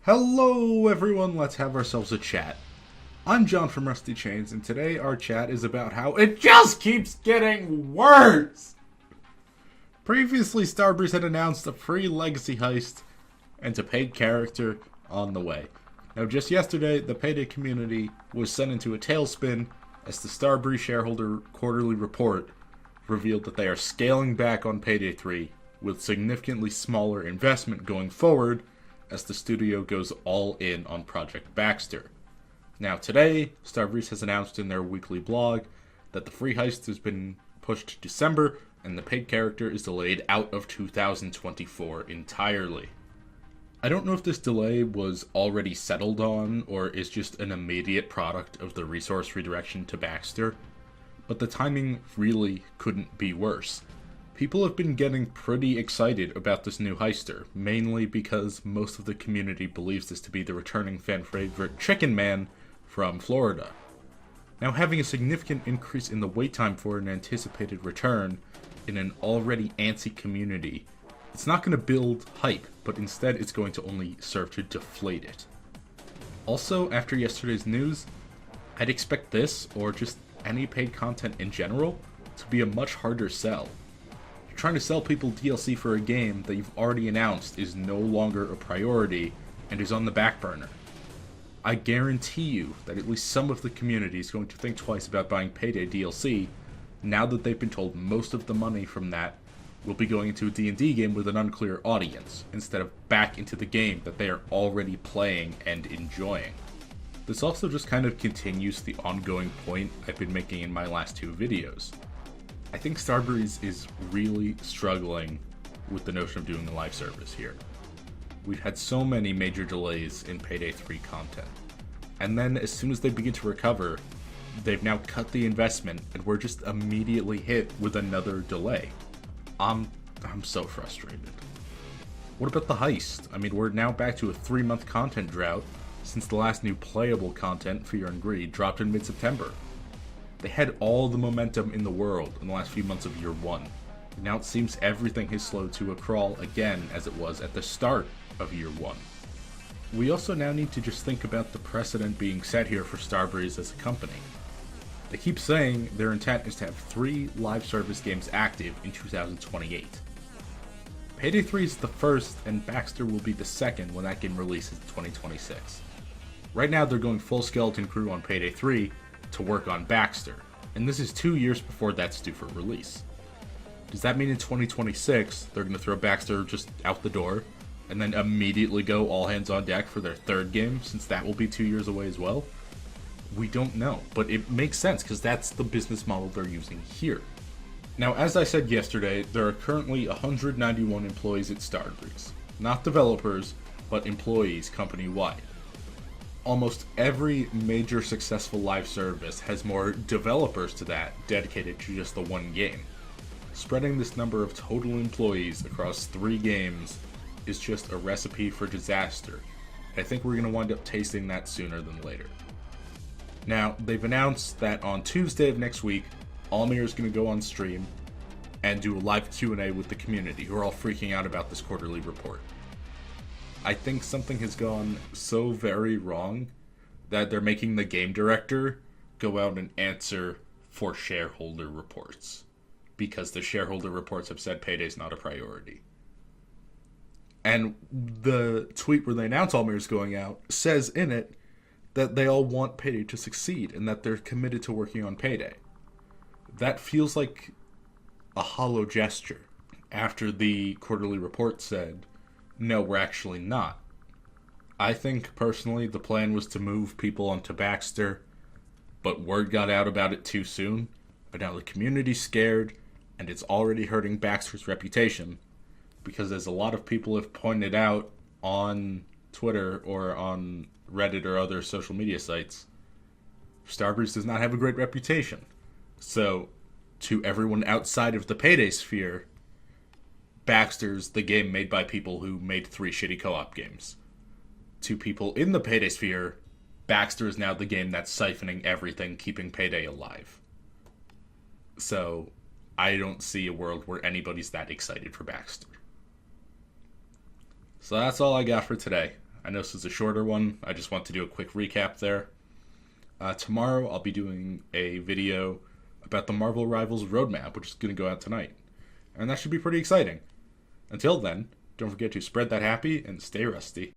Hello everyone, let's have ourselves a chat. I'm John from Rusty Chains, and today our chat is about how it just keeps getting worse! Previously, Starbreeze had announced a free legacy heist and a paid character on the way. Now just yesterday, the Payday community was sent into a tailspin as the Starbreeze shareholder quarterly report revealed that they are scaling back on Payday 3 with significantly smaller investment going forward as the studio goes all in on Project Baxter. Now today, Starbreeze has announced in their weekly blog that the free heist has been pushed to December and the paid character is delayed out of 2024 entirely. I don't know if this delay was already settled on or is just an immediate product of the resource redirection to Baxter, but the timing really couldn't be worse. People have been getting pretty excited about this new Heister, mainly because most of the community believes this to be the returning fan favorite Chicken Man from Florida. Now, having a significant increase in the wait time for an anticipated return in an already antsy community, it's not going to build hype, but instead it's going to only serve to deflate it. Also, after yesterday's news, I'd expect this, or just any paid content in general, to be a much harder sell. Trying to sell people DLC for a game that you've already announced is no longer a priority and is on the back burner. I guarantee you that at least some of the community is going to think twice about buying Payday DLC now that they've been told most of the money from that will be going into a D&D game with an unclear audience, instead of back into the game that they are already playing and enjoying. This also just kind of continues the ongoing point I've been making in my last two videos. I think Starbreeze is really struggling with the notion of doing a live service here. We've had so many major delays in Payday 3 content, and then as soon as they begin to recover, they've now cut the investment and we're just immediately hit with another delay. I'm so frustrated. What about the heist? I mean, we're now back to a 3-month content drought since the last new playable content, Fear and Greed, dropped in mid-September. They had all the momentum in the world in the last few months of year one. Now it seems everything has slowed to a crawl again as it was at the start of year one. We also now need to just think about the precedent being set here for Starbreeze as a company. They keep saying their intent is to have 3 live service games active in 2028. Payday 3 is the first and Baxter will be the second when that game releases in 2026. Right now they're going full skeleton crew on Payday 3 to work on Baxter, and this is 2 years before that's due for release. Does that mean in 2026 they're going to throw Baxter just out the door and then immediately go all hands on deck for their third game, since that will be 2 years away as well? We don't know, but it makes sense because that's the business model they're using here. Now, as I said yesterday, there are currently 191 employees at Starbreeze. Not developers, but employees company-wide. Almost every major successful live service has more developers to that dedicated to just the one game. Spreading this number of total employees across 3 games is just a recipe for disaster. I think we're going to wind up tasting that sooner than later. Now, they've announced that on Tuesday of next week, Almir is going to go on stream and do a live Q&A with the community, who are all freaking out about this quarterly report. I think something has gone so very wrong that they're making the game director go out and answer for shareholder reports, because the shareholder reports have said Payday's not a priority. And the tweet where they announce Almir's going out says in it that they all want Payday to succeed and that they're committed to working on Payday. That feels like a hollow gesture after the quarterly report said, no, we're actually not. I think, personally, the plan was to move people onto Baxter, but word got out about it too soon. But now the community's scared, and it's already hurting Baxter's reputation, because as a lot of people have pointed out on Twitter or on Reddit or other social media sites, Starbreeze does not have a great reputation. So, to everyone outside of the Payday sphere, Baxter's the game made by people who made 3 shitty co-op games. To people in the Payday sphere, Baxter is now the game that's siphoning everything, keeping Payday alive. So, I don't see a world where anybody's that excited for Baxter. So that's all I got for today. I know this is a shorter one. I just want to do a quick recap there. Tomorrow I'll be doing a video about the Marvel Rivals roadmap, which is going to go out tonight. And that should be pretty exciting. Until then, don't forget to spread that happy and stay rusty.